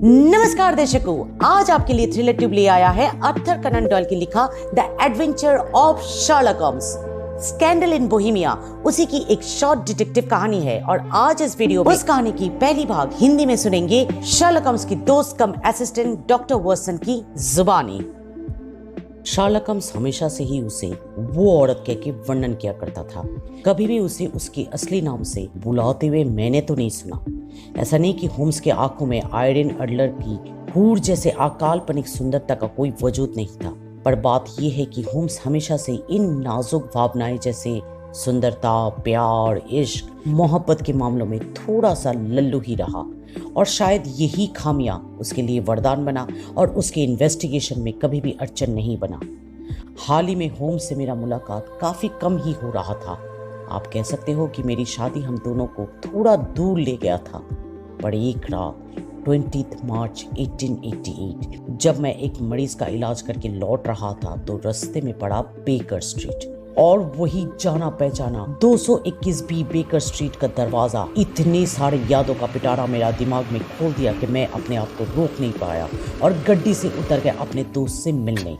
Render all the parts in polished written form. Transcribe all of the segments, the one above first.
नमस्कार दर्शकों, आज आपके लिए थ्रिलर ट्यूब ले आया है आर्थर कनन डॉयल की लिखा the adventure of Sherlock Holmes scandal in Bohemia. उसी की एक शॉर्ट डिटेक्टिव कहानी है और आज इस वीडियो में उस कहानी की पहली भाग हिंदी में सुनेंगे शर्लक होम्स की दोस्त कम असिस्टेंट डॉक्टर वाटसन की जुबानी। शर्लक होम्स हमेशा से ही उसे वो औरत कह के वर्णन किया करता था। कभी भी उसे उसके असली नाम से बुलाते हुए मैंने तो नहीं सुना। ऐसा नहीं कि होम्स के आंखों में आयरन अडलर की हूर जैसे अकाल्पनिक सुंदरता का कोई वजूद नहीं था, पर बात यह है कि होम्स हमेशा से इन नाजुक भावनाएं जैसे सुंदरता, प्यार, इश्क, मोहब्बत के मामलों में थोड़ा सा लल्लू ही रहा और शायद यही खामियां उसके लिए वरदान बना और उसके इन्वेस्टिगेशन में कभी भी अड़चन नहीं बना। हाल ही में होम्स से मेरा मुलाकात काफ़ी कम ही हो रहा था। आप कह सकते हो कि मेरी शादी हम दोनों को थोड़ा दूर ले गया था, पर एक रात 20 मार्च 1888 जब मैं एक मरीज का इलाज करके लौट रहा था तो रास्ते में पड़ा बेकर स्ट्रीट और वही जाना पहचाना 221 बी बेकर स्ट्रीट का दरवाजा इतने सारे यादों का पिटारा मेरा दिमाग में खोल दिया कि मैं अपने आप को रोक नहीं पाया और गड्डी से उतर गया अपने दोस्त से मिलने।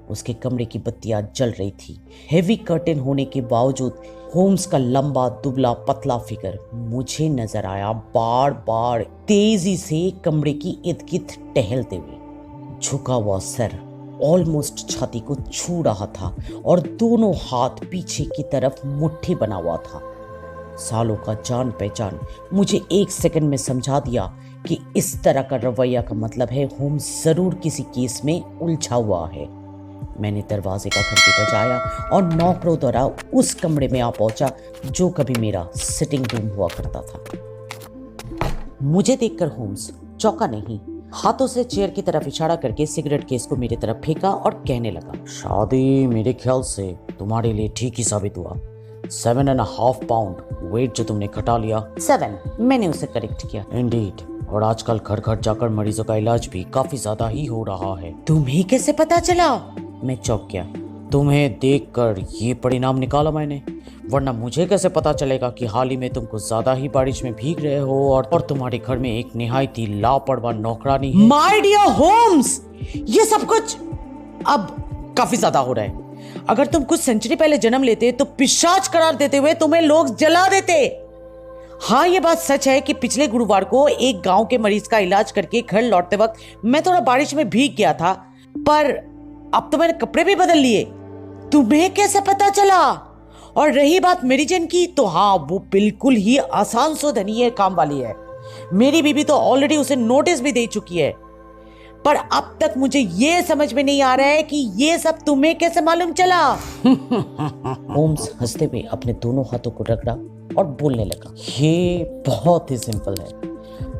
उसके कमरे की बत्तियां जल रही थी। हेवी कर्टेन होने के बावजूद होम्स का लंबा दुबला पतला फिगर मुझे नजर आया बार बार तेजी से कमरे की इर्द गिर्द टहलते हुए। झुका हुआ सर ऑलमोस्ट छाती को छू रहा था और दोनों हाथ पीछे की तरफ मुट्ठी बना हुआ था। सालों का जान पहचान मुझे एक सेकंड में समझा दिया कि इस तरह का रवैया का मतलब है होम्स जरूर किसी केस में उलझा हुआ है। मैंने दरवाजे का घंटी बजाया और नौकरों द्वारा उस कमरे में आ पहुंचा जो कभी मेरा सिटिंग रूम हुआ करता था। मुझे देखकर होम्स चौंका नहीं, हाथों से चेयर की तरफ इशारा करके सिगरेट केस को मेरी तरफ फेंका और कहने लगा, शादी मेरे ख्याल से तुम्हारे लिए ठीक ही साबित हुआ। 7.5 पाउंड वेट जो तुमने घटा लिया। 7 मैंने उसे करेक्ट किया। इंडीड, और आजकल घर घर जाकर मरीजों का इलाज भी काफी ज्यादा ही हो रहा है। तुम्हें कैसे पता चला? मैं चौंक गया। तुम्हें देखकर ये परिणाम निकाला मैंने, वरना मुझे कैसे पता चलेगा कि हाल ही में तुम कुछ ज्यादा ही बारिश में भीग रहे हो और तुम्हारे घर में एक निहायत ही लापरवाह नौकरानी है। माय डियर होम्स, ये सब कुछ अब काफी ज्यादा हो रहा है। अगर तुम कुछ सेंचुरी पहले जन्म लेते तो पिशाच करार देते हुए तुम्हें लोग जला देते। हाँ, ये बात सच है कि पिछले गुरुवार को एक गांव के मरीज का इलाज करके घर लौटते वक्त मैं थोड़ा बारिश में भीग गया था, पर अब तो मैंने कपड़े भी बदल लिए। तुम्हें कैसे पता चला? और रही बात मेरी जेन की, तो हाँ, वो बिल्कुल ही आसान शोधनीय काम वाली है। मेरी बीबी तो ऑलरेडी उसे नोटिस भी दे चुकी है, पर अब तक मुझे ये समझ में नहीं आ रहा है कि ये सब तुम्हें कैसे मालूम चला। होम्स हंसते हुए अपने दोनों हाथों को रगड़ा और बोलने लगा, ये बहुत ही सिंपल है।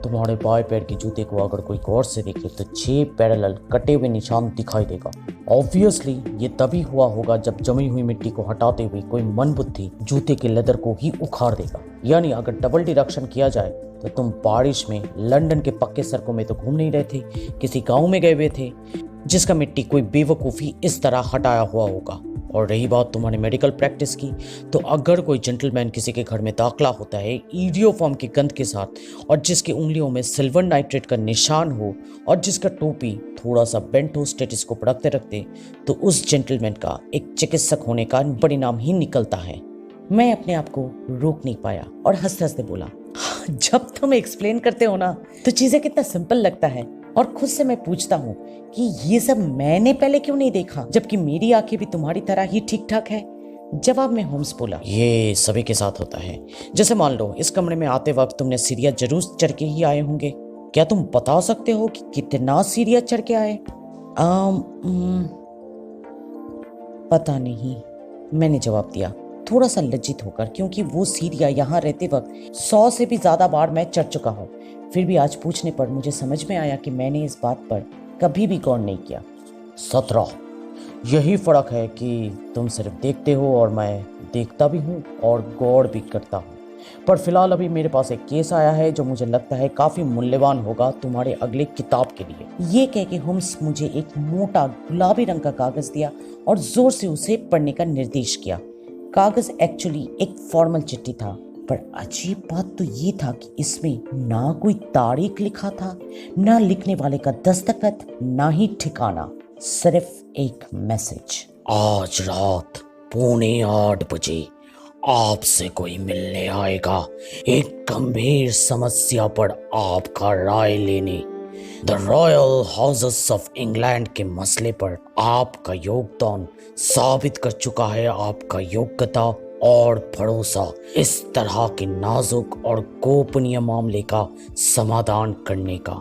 तुम्हारे बाएं पैर के जूते को अगर कोई गौर से देखे तो 6 पैरेलल कटे हुए निशान दिखाई देगा। ऑब्वियसली ये तभी हुआ होगा जब जमी हुई मिट्टी को हटाते हुए कोई मनबुद्धि जूते के लेदर को ही उखाड़ देगा। यानी अगर डबल डिडक्शन किया जाए तो तुम बारिश में लंदन के पक्के सड़कों में तो घूम नहीं रहे थे, किसी गाँव में गए हुए थे जिसका मिट्टी कोई बेवकूफ़ी इस तरह हटाया हुआ होगा। और रही बात तुम्हारे मेडिकल प्रैक्टिस की, तो अगर कोई जेंटलमैन किसी के घर में दाखिला होता है ईडियोफॉर्म की गंध के साथ और जिसकी उंगलियों में सिल्वर नाइट्रेट का निशान हो और जिसका टोपी थोड़ा सा बेंट हो स्टेटिस्कोप रखते रखते, तो उस जेंटलमैन का एक चिकित्सक होने का परिणाम ही निकलता है। मैं अपने आप को रोक नहीं पाया और हंसते हंसते बोला, जब तुम एक्सप्लेन करते हो ना तो चीजें कितना सिंपल लगता है और खुद से मैं पूछता हूँ कि ये सब मैंने पहले क्यों नहीं देखा, जबकि मेरी आंखें भी तुम्हारी तरह ही ठीक ठाक है। जवाब में होम्स बोला, ये सभी के साथ होता है। जैसे मान लो इस कमरे में आते वक्त तुमने सीढ़ियां जरूर चढ़ के ही आए होंगे। क्या तुम बता सकते हो कि कितना सीढ़ियां चढ़ के आए? पता नहीं, मैंने जवाब दिया थोड़ा सा लज्जित होकर, क्योंकि वो सीढ़ियां यहाँ रहते वक्त 100 से भी ज्यादा बार मैं चढ़ चुका हूँ। फिर भी आज पूछने पर मुझे समझ में आया कि मैंने इस बात पर कभी भी गौर नहीं किया। 17, यही फर्क है कि तुम सिर्फ देखते हो और मैं देखता भी हूँ और गौर भी करता हूँ। पर फिलहाल अभी मेरे पास एक केस आया है जो मुझे लगता है काफी मूल्यवान होगा तुम्हारे अगले किताब के लिए। ये कह के होम्स मुझे एक मोटा गुलाबी रंग का कागज दिया और जोर से उसे पढ़ने का निर्देश किया। कागज एक्चुअली एक फॉर्मल चिट्ठी था पर अजीब बात तो ये था कि इसमें ना कोई तारीख लिखा था, ना लिखने वाले का दस्तखत, ना ही ठिकाना, सिर्फ एक मैसेज। आज रात 7:45 आपसे कोई मिलने आएगा, एक गंभीर समस्या पर आपका राय लेने। The royal houses of England के मसले पर आपका योगदान साबित कर चुका है आपका योग्यता और भरोसा इस तरह के नाजुक और गोपनीय मामले का समाधान करने का।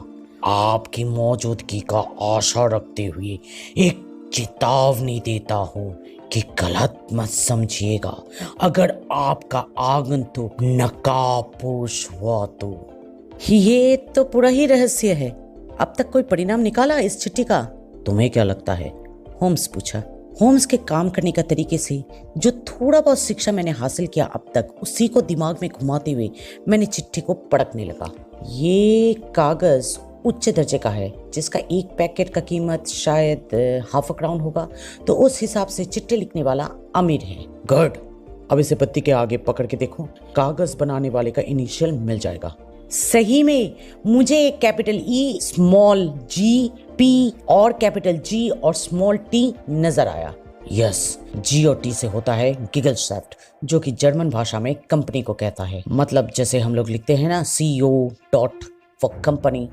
आपकी मौजूदगी का आशा रखते हुए एक चेतावनी देता हूँ कि गलत मत समझिएगा अगर आपका आगंतुक नकाबपोश हुआ तो। ये तो पूरा ही रहस्य है। अब तक कोई परिणाम निकाला इस चिट्ठी का? तुम्हें क्या लगता है? होम्स पूछा। होम्स के काम करने का तरीके से जो थोड़ा बहुत शिक्षा मैंने हासिल किया अब तक, उसी को दिमाग में घुमाते हुए मैंने चिट्ठी को पढ़ने लगा। ये कागज उच्च दर्जे का है, जिसका एक पैकेट का कीमत शायद ½ क्राउन होगा, तो उस हिसाब से चिट्ठी लिखने वाला अमीर है। गुड, अब इसे पत्ती के आगे पकड़ के देखो, कागज बनाने वाले का इनिशियल मिल जाएगा। सही में मुझे कैपिटल ई, स्मॉल जी, पी और कैपिटल जी और स्मॉल टी नजर आया। यस, जी और टी से होता है गिगलशैफ्ट, जो कि जर्मन भाषा में कंपनी को कहता है। मतलब जैसे हम लोग लिखते हैं ना CO dot for company.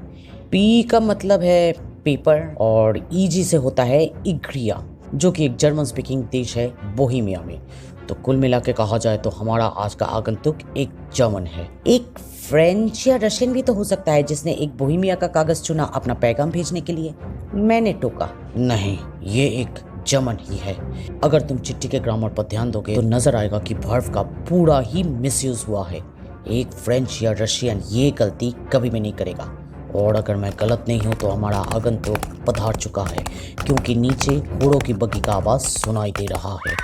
P का मतलब है पेपर और EG से होता है इग्रिया, जो कि एक जर्मन स्पीकिंग देश है बोहेमिया में। तो कुल मिला के कहा जाए तो हमारा आज का आगंतुक एक जर्मन है। एक फ्रेंच या रशियन भी तो हो सकता है जिसने एक बोहेमिया का कागज चुना अपना पैगाम भेजने के लिए। मैंने टोका। नहीं, ये एक जर्मन ही है। अगर तुम चिट्ठी के ग्रामर पर ध्यान दोगे तो नजर आएगा कि वर्ब का पूरा ही मिसयूज हुआ है। एक फ्रेंच या रशियन ये गलती कभी भी नहीं करेगा। और अगर मैं गलत नहीं हूं तो हमारा आगंतुक पधार चुका है, क्योंकि नीचे घोड़ों की बग्गी का आवाज सुनाई दे रहा है।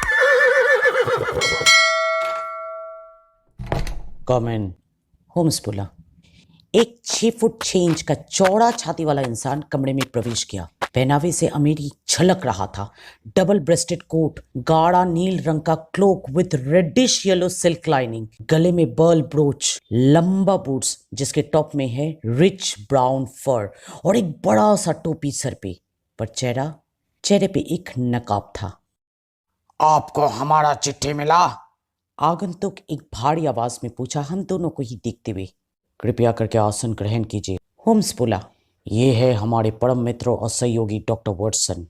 कम इन, होम्स बोला। एक 6 फुट 6 इंच का चौड़ा छाती वाला इंसान कमरे में प्रवेश किया। पहनावे से अमीरी झलक रहा था। डबल ब्रेस्टेड कोट, गाढ़ा नील रंग का cloak with reddish yellow silk lining, गले में पर्ल ब्रोच, लंबा बूट्स जिसके टॉप में है रिच ब्राउन फर, और एक बड़ा सा टोपी सर पे। पर चेहरे पे एक नकाब था। आपको हमारा चिट्ठी मिला? आगंतुक एक भारी आवाज में पूछा, हम दोनों को ही देखते हुए। कृपया करके आसन ग्रहण कीजिए, होम्स बोला। ये है हमारे परम मित्र और सहयोगी डॉक्टर वाटसन।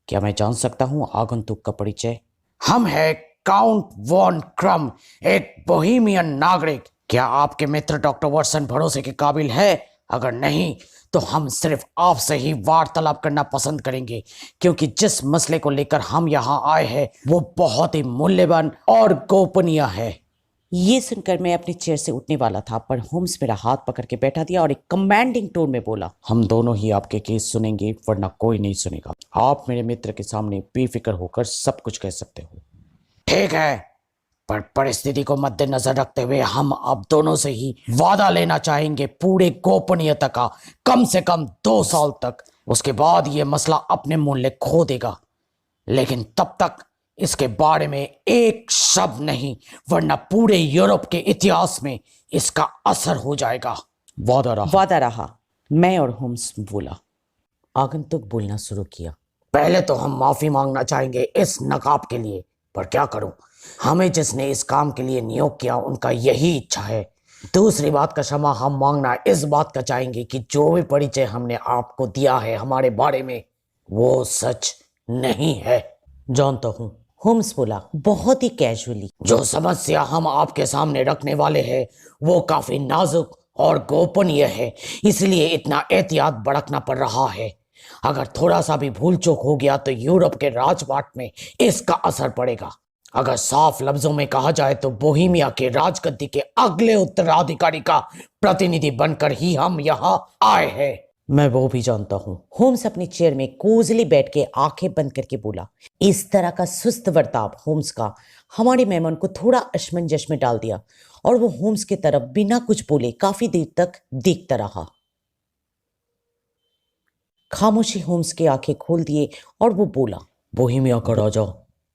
क्या मैं जान सकता हूँ आगंतुक का परिचय? हम हैं काउंट वॉन क्रम, एक बोहेमियन नागरिक। क्या आपके मित्र डॉक्टर वाटसन भरोसे के काबिल है? अगर नहीं तो हम सिर्फ आपसे ही वार्तालाप करना पसंद करेंगे, क्योंकि जिस मसले को लेकर हम यहाँ आए हैं वो बहुत ही मूल्यवान और गोपनीय है। ये सुनकर मैं अपने चेयर से उठने वाला था, पर होम्स मेरा हाथ पकड़ के बैठा दिया और एक कमांडिंग टोन में बोला, हम दोनों ही आपके केस सुनेंगे, वरना कोई नहीं सुनेगा। आप मेरे मित्र के सामने बेफिक्र होकर सब कुछ कह सकते हो। ठीक है, पर परिस्थिति को मद्देनजर रखते हुए हम आप दोनों से ही वादा लेना चाहेंगे पूरे गोपनीयता का, कम से कम 2 साल तक। उसके बाद ये मसला अपने मूल्य खो देगा, लेकिन तब तक इसके बारे में एक शब्द नहीं, वरना पूरे यूरोप के इतिहास में इसका असर हो जाएगा। वादा रहा, मैं और होम्स बोला। आगंतुक बोलना शुरू किया। पहले तो हम माफी मांगना चाहेंगे इस नकाब के लिए, पर क्या करूं, हमें जिसने इस काम के लिए नियोग किया उनका यही इच्छा है। दूसरी बात का क्षमा हम मांगना इस बात का चाहेंगे कि जो भी परिचय हमने आपको दिया है हमारे बारे में, वो सच नहीं है। जानता हूं, होम्स बोला बहुत ही कैजुअली। जो समस्या हम आपके सामने रखने वाले हैं वो काफी नाजुक और गोपनीय है, इसलिए इतना एहतियात बरतना पड़ रहा है। अगर थोड़ा सा भी भूल चूक हो गया तो यूरोप के राजपाट में इसका असर पड़ेगा। अगर साफ लफ्जों में कहा जाए तो बोहेमिया के राजगद्दी के अगले उत्तराधिकारी का प्रतिनिधि बनकर ही हम यहाँ आए हैं। मैं वो भी जानता हूँ, होम्स अपनी चेयर में कोजली बैठ के आंखें बंद करके बोला। इस तरह का सुस्त बर्ताव होम्स का हमारे मेहमान को थोड़ा असमंजस में डाल दिया, और वो होम्स की तरफ बिना कुछ बोले काफी देर तक देखता रहा। खामोशी होम्स की आंखें खोल दिए और वो बोला, बोहेमिया का राजा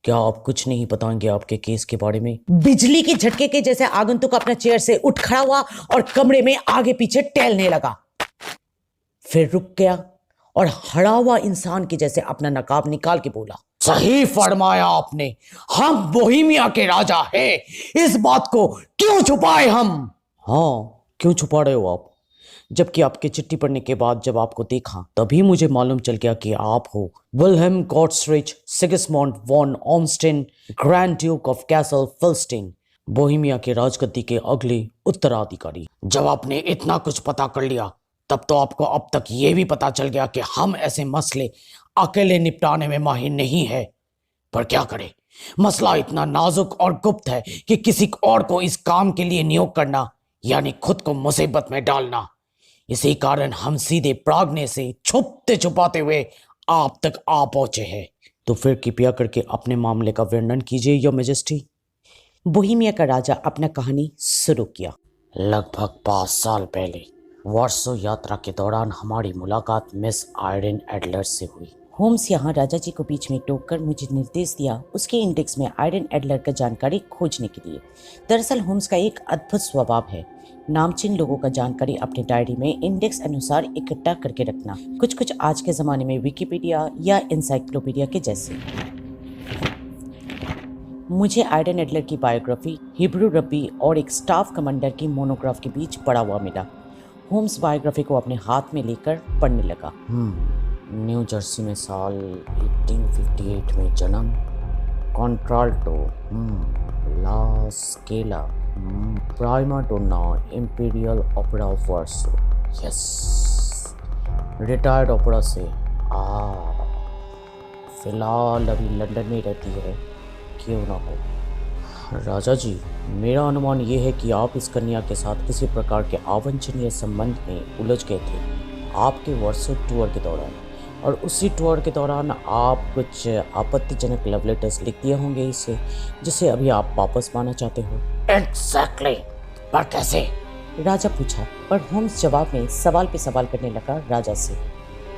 क्या आप कुछ नहीं बताएंगे आपके केस के बारे में? बिजली के झटके के जैसे आगंतुक अपना चेयर से उठ खड़ा हुआ और कमरे में आगे पीछे टहलने लगा। फिर रुक गया और हड़ा हुआ इंसान के जैसे अपना नकाब निकाल के बोला, सही फरमाया आपने, हम बोहेमिया के राजा हैं। इस बात को क्यों छुपाए हम? हाँ, क्यों छुपा रहे हो आप? जबकि आपकी चिट्ठी पढ़ने के बाद जब आपको देखा तभी मुझे मालूम चल गया कि आप हो Wilhelm Gottsreich Sigismond von Ormstein, grand duke of Cassel Felstein, Bohemia के राजगद्दी के अगले उत्तराधिकारी। जब आपने इतना कुछ पता कर लिया तब तो आपको अब तक ये भी पता चल गया कि हम ऐसे मसले अकेले निपटाने में माहिर नहीं है। पर क्या करें, मसला इतना नाजुक और गुप्त है कि किसी और को इस काम के लिए नियोग करना यानी खुद को मुसीबत में डालना। इसी कारण हम सीधे प्राग्ने से छुपते छुपाते हुए आप तक आ पहुंचे हैं। तो फिर कृपया करके अपने मामले का वर्णन कीजिए योर मैजेस्टी। बोहेमिया का राजा अपना कहानी शुरू किया। लगभग 5 साल पहले वार्सो यात्रा के दौरान हमारी मुलाकात मिस आयरन एडलर से हुई। होम्स यहाँ राजा जी को बीच में टोककर मुझे निर्देश दिया उसके इंडेक्स में आयरन एडलर का जानकारी खोजने के लिए। दरअसल होम्स का एक अद्भुत स्वभाव है, नामचीन लोगों का जानकारी अपने डायरी में इंडेक्स अनुसार इकट्ठा करके रखना, कुछ कुछ आज के ज़माने में विकिपीडिया या इंसाइक्लोपीडिया के जैसे। मुझे आयरन एडलर की बायोग्राफी, हिब्रू रब्बी और एक स्टाफ कमांडर की मोनोग्राफ के बीच पड़ा हुआ मिला। होम्स बायोग्राफी को अपने हाथ में लेकर पढ़ने लगा। न्यू जर्सी में साल 1858 में जन्म, contralto, La Scala, prima donna, Imperial Opera of Warsaw, yes, retired opera से। फिलहाल अभी लंदन में रहती है, क्यों ना हो। राजा जी, मेरा अनुमान ये है कि आप इस कन्या के साथ किसी प्रकार के अवांछनीय संबंध में उलझ गए थे आपके वार्सो टूर के दौरान, और उसी टूर के दौरान आप कुछ आपत्तिजनक लव लेटर्स लिख दिए होंगे इसे, जिसे अभी आप वापस पाना चाहते हो। एग्जैक्टली, पर कैसे? राजा पूछा, पर होम्स जवाब में सवाल पे सवाल करने लगा राजा से।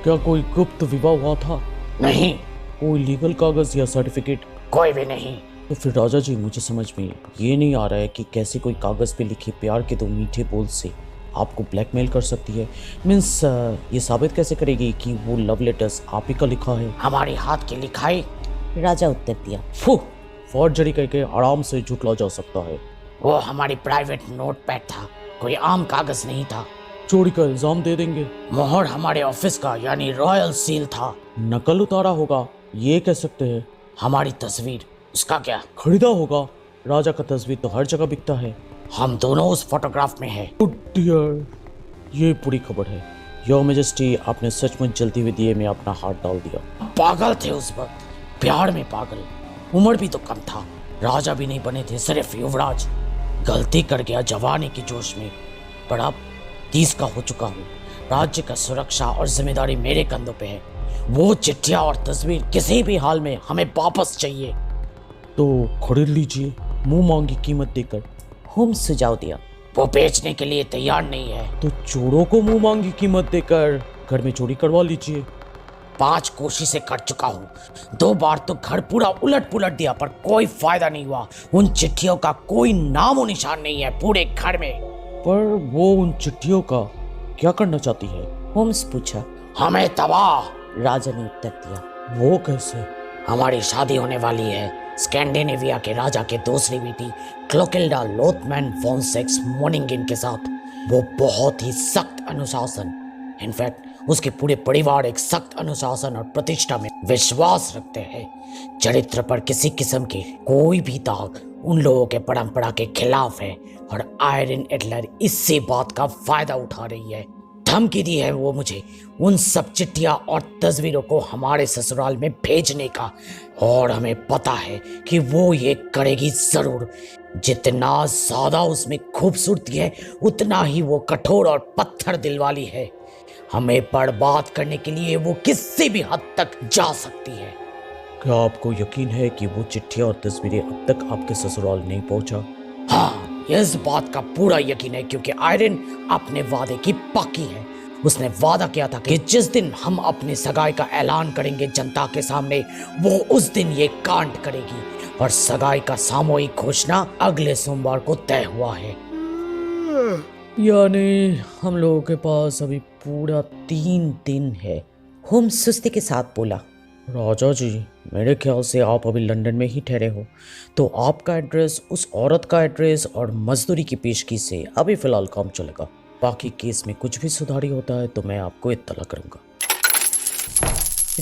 क्या कोई गुप्त विवाह हुआ था? नहीं। कोई लीगल कागज या सर्टिफिकेट? कोई भी नहीं। तो फिर राजा जी, मुझे समझ में ये नहीं आ रहा है कि कैसे कोई कागज पे लिखे प्यार के 2 मीठे बोल से आपको ब्लैकमेल कर सकती है। मीन्स ये साबित कैसे करेगी कि वो लव लेटर्स आप ही का लिखा है? हमारी हाथ की लिखाई। राजा उत्तर दिया। फॉर्जरी करके आराम से झुटला जा सकता है। वो हमारी प्राइवेट नोट पैड था, कोई आम कागज नहीं था। चोरी का इल्जाम दे देंगे। मोहर हमारे ऑफिस का यानी रॉयल सील था। नकल उतारा होगा, ये कह सकते हैं। हमारी तस्वीर, उसका क्या? खरीदा होगा। राजा का तस्वीर तो हर जगह बिकता है। हम दोनों उस फोटोग्राफ में हैं। Oh dear, ये पूरी खबर है। योर मैजेस्टी, आपने सचमुच जलती हुई दिए में अपना हाथ डाल दिया। पागल थे उस वक्त, प्यार में पागल। उम्र भी तो कम था, राजा भी नहीं बने थे, सिर्फ युवराज। गलती कर गया जवानी के जोश में, पर अब 30 का हो चुका हूँ। राज्य का सुरक्षा और जिम्मेदारी मेरे कंधों पे है। वो चिट्ठियाँ और तस्वीर किसी भी हाल में हमें वापस चाहिए। तो खरीद लीजिए, मुंह मांगी कीमत देकर। होम्स सुझाव दिया। वो बेचने के लिए तैयार नहीं है। तो चोरों को मुंह मांगी कीमत देकर घर में चोरी करवा लीजिए। 5 कोशिशें कर चुका हूँ, 2 बार तो घर पूरा उलट पुलट दिया, पर कोई फायदा नहीं हुआ। उन चिट्ठियों का कोई नामो निशान नहीं है पूरे घर में। पर वो उन चिट्ठियों का क्या करना चाहती है? होम्स पूछा। हमें तबाह। राजा ने उत्तर दिया। वो कैसे? हमारी शादी होने वाली है स्कैंडिनेविया के राजा के दूसरी बेटी क्लोकिल्डा लोथमैन फोन सेक्स मोनिंगिन के साथ। वो बहुत ही सख्त अनुशासन, इनफैक्ट उसके पूरे परिवार एक सख्त अनुशासन और प्रतिष्ठा में विश्वास रखते हैं। चरित्र पर किसी किस्म के कोई भी दाग उन लोगों के परंपरा के खिलाफ है, और आयरन एडलर इससे बात का फायदा उठा रही है। धमकी दी है वो मुझे उन सब चिट्ठियां और तस्वीरों को हमारे ससुराल में भेजने का, और हमें पता है कि वो ये करेगी जरूर। जितना ज्यादा उसमें खूबसूरती है उतना ही वो कठोर और पत्थर दिल वाली है। हमें बर्बाद करने के लिए वो किसी भी हद तक जा सकती है। क्या आपको यकीन है कि वो चिट्ठियां और तस्वीरें अब तक आपके ससुराल नहीं पहुंचा? हाँ, इस बात का पूरा यकीन है, क्योंकि आयरन अपने वादे की पक्की है। उसने वादा किया था कि जिस दिन हम अपनी सगाई का ऐलान करेंगे जनता के सामने, वो उस दिन ये कांड करेगी। और सगाई का सामूहिक घोषणा अगले सोमवार को तय हुआ है। यानी हम लोगों के पास अभी पूरा 3 दिन है। होम्स सुस्ती के साथ बोला। राजा जी, मेरे ख्याल से आप अभी लंदन में ही ठहरे हो, तो आपका एड्रेस, उस औरत का एड्रेस और मजदूरी की पेशगी से अभी फ़िलहाल काम चलेगा। बाकी केस में कुछ भी सुधारी होता है तो मैं आपको इत्तला करूँगा।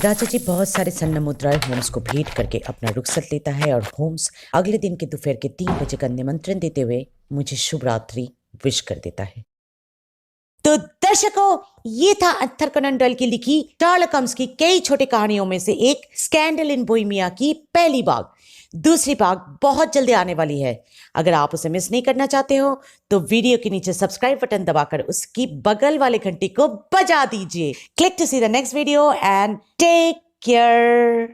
राजा जी बहुत सारे स्वर्ण मुद्राएं होम्स को भेंट करके अपना रुखसत लेता है और होम्स अगले दिन के दोपहर के 3 बजे का निमंत्रण देते हुए मुझे शुभ रात्रि विश कर देता है। तो दर्शकों, ये था आर्थर कनन डॉयल की लिखी शर्लक होम्स की कई छोटी कहानियों में से एक स्कैंडल इन बोहेमिया की पहली भाग। दूसरी भाग बहुत जल्दी आने वाली है। अगर आप उसे मिस नहीं करना चाहते हो तो वीडियो के नीचे सब्सक्राइब बटन दबाकर उसकी बगल वाले घंटी को बजा दीजिए। Click to see the next video and take care.